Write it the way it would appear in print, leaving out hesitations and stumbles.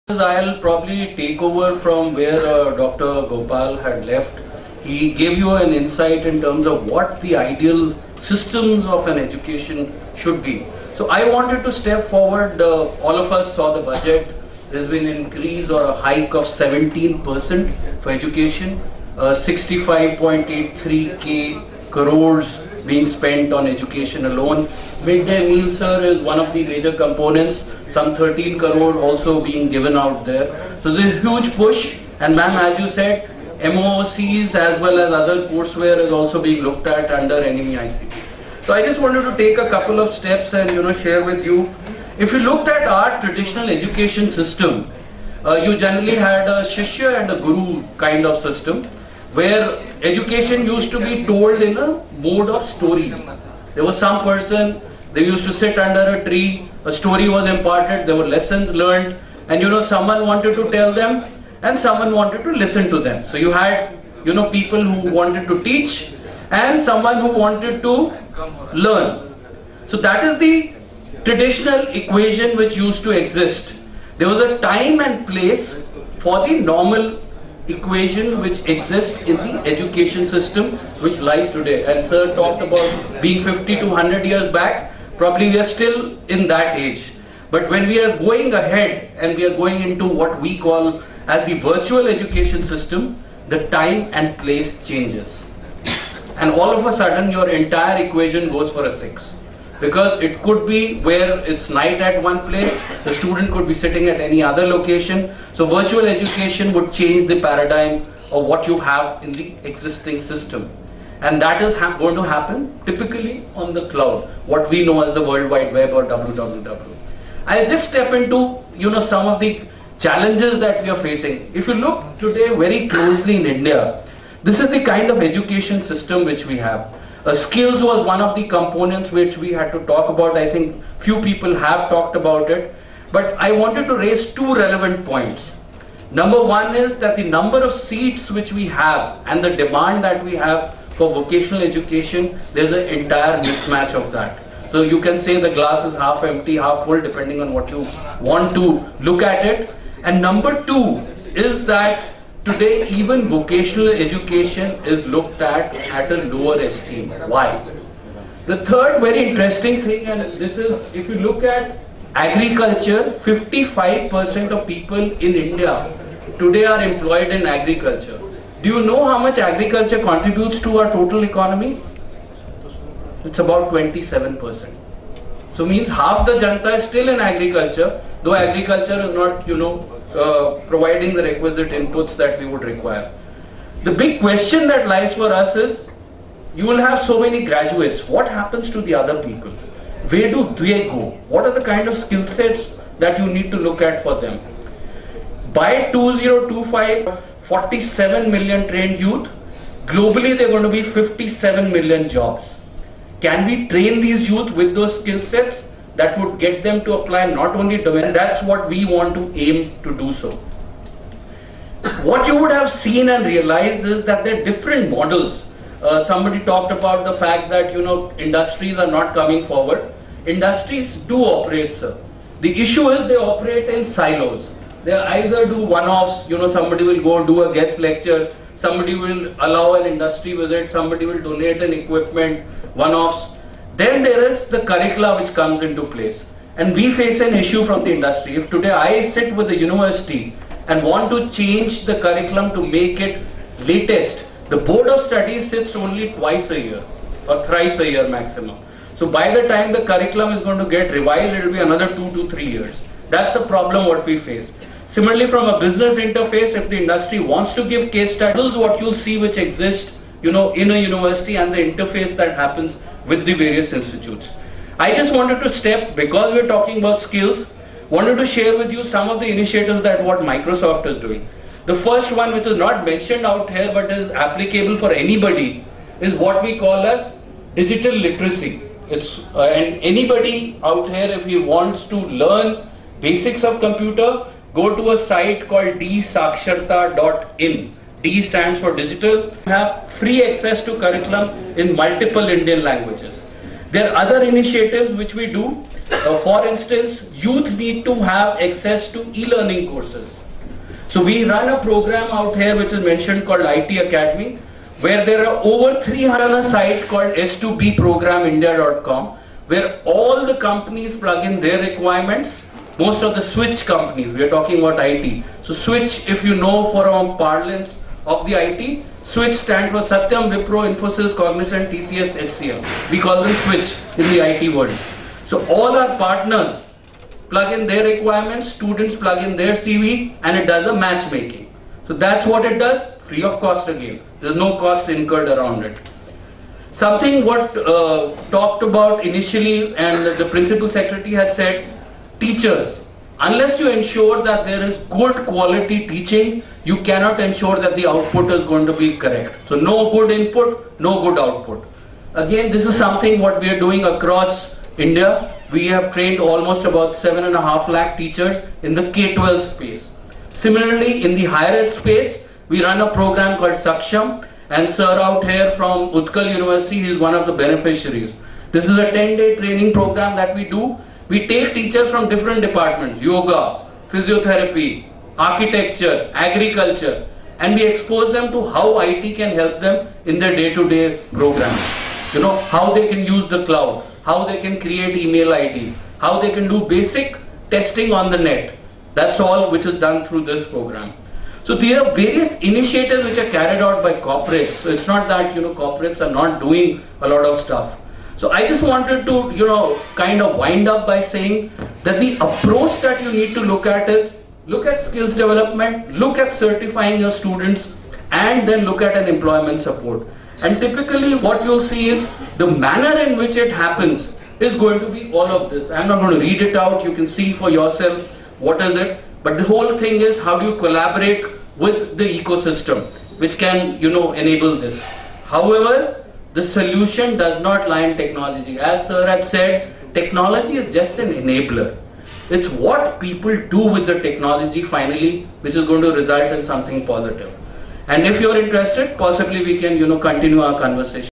I'll probably take over from where Dr. Gopal had left. He gave you an insight in terms of what the ideal systems of an education should be. So I wanted to step forward. All of us saw the budget. There's been an increase or a hike of 17% for education. 65.83k crores being spent on education alone. Midday meal, sir, is one of the major components. Some 13 crore also being given out there. So there's a huge push, and ma'am, as you said, MOOCs as well as other courseware is also being looked at under NME-ICT. So I just wanted to take a couple of steps and share with you. If you looked at our traditional education system, you generally had a Shishya and a Guru kind of system, where education used to be told in a mode of stories. There was some person, they used to sit under a tree, a story was imparted, there were lessons learned, and someone wanted to tell them and someone wanted to listen to them. So you had people who wanted to teach and someone who wanted to learn. So that is the traditional equation which used to exist. There was a time and place for the normal equation which exists in the education system which lies today. And sir talked about being 50 to 100 years back. Probably we are still in that age. But when we are going ahead and we are going into what we call as the virtual education system, the time and place changes. And all of a sudden your entire equation goes for a 6. Because it could be where it's night at one place, the student could be sitting at any other location. So virtual education would change the paradigm of what you have in the existing system. And that is going to happen typically on the cloud, what we know as the World Wide Web or WWW. I'll just step into some of the challenges that we are facing. If you look today very closely in India, this is the kind of education system which we have. Skills was one of the components which we had to talk about. I think few people have talked about it. But I wanted to raise two relevant points. Number one is that the number of seats which we have and the demand that we have for vocational education, there's an entire mismatch of that. So you can say the glass is half empty, half full, depending on what you want to look at it. And number two is that today even vocational education is looked at a lower esteem. Why? The third very interesting thing, and this is, if you look at agriculture, 55% of people in India today are employed in agriculture. Do you know how much agriculture contributes to our total economy? It's about 27%. So means half the Janta is still in agriculture, though agriculture is not, providing the requisite inputs that we would require. The big question that lies for us is, you will have so many graduates. What happens to the other people? Where do they go? What are the kind of skill sets that you need to look at for them? By 2025, 47 million trained youth. Globally, there are going to be 57 million jobs. Can we train these youth with those skill sets that would get them to apply not only domain? That's what we want to aim to do so. What you would have seen and realized is that there are different models. Somebody talked about the fact that industries are not coming forward. Industries do operate, sir. The issue is they operate in silos. They either do one-offs, somebody will go do a guest lecture, somebody will allow an industry visit, somebody will donate an equipment, one-offs. Then there is the curricula which comes into place. And we face an issue from the industry. If today I sit with the university and want to change the curriculum to make it latest, the board of studies sits only twice a year or thrice a year maximum. So by the time the curriculum is going to get revised, it will be another 2 to 3 years. That's a problem what we face. Similarly, from a business interface, if the industry wants to give case studies, what you'll see which exist, in a university and the interface that happens with the various institutes. I just wanted to step, because we're talking about skills, wanted to share with you some of the initiatives that what Microsoft is doing. The first one, which is not mentioned out here but is applicable for anybody, is what we call as digital literacy. And anybody out here, if he wants to learn basics of computer, go to a site called dsaksharta.in. D stands for digital. You have free access to curriculum in multiple Indian languages. There are other initiatives which we do. For instance, youth need to have access to e-learning courses. So we run a program out here which is mentioned called IT Academy, where there are over 300 on a site called s2bprogramindia.com, where all the companies plug in their requirements. Most of the switch companies, we are talking about IT. So switch, if you know from parlance of the IT, switch stands for Satyam, Wipro, Infosys, Cognizant, TCS, HCL. We call them switch in the IT world. So all our partners plug in their requirements, students plug in their CV, and it does a matchmaking. So that's what it does, free of cost again. There's no cost incurred around it. Something what talked about initially, and the principal secretary had said, teachers. Unless you ensure that there is good quality teaching, you cannot ensure that the output is going to be correct. So no good input, no good output. Again, this is something what we are doing across India. We have trained almost about 7.5 lakh teachers in the K-12 space. Similarly, in the higher ed space, we run a program called Saksham, and sir out here from Utkal University, he is one of the beneficiaries. This is a 10-day training program that we do. We take teachers from different departments, yoga, physiotherapy, architecture, agriculture, and we expose them to how IT can help them in their day-to-day programs. You know, how they can use the cloud, how they can create email ID, how they can do basic testing on the net. That's all which is done through this program. So there are various initiatives which are carried out by corporates. So it's not that, corporates are not doing a lot of stuff. So I just wanted to, kind of wind up by saying that the approach that you need to look at is, look at skills development, look at certifying your students, and then look at an employment support. And typically what you'll see is the manner in which it happens is going to be all of this. I'm not going to read it out. You can see for yourself what is it. But the whole thing is, how do you collaborate with the ecosystem which can, enable this. However, the solution does not lie in technology. As sir had said, technology is just an enabler. It's what people do with the technology finally which is going to result in something positive. And if you're interested, possibly we can, continue our conversation.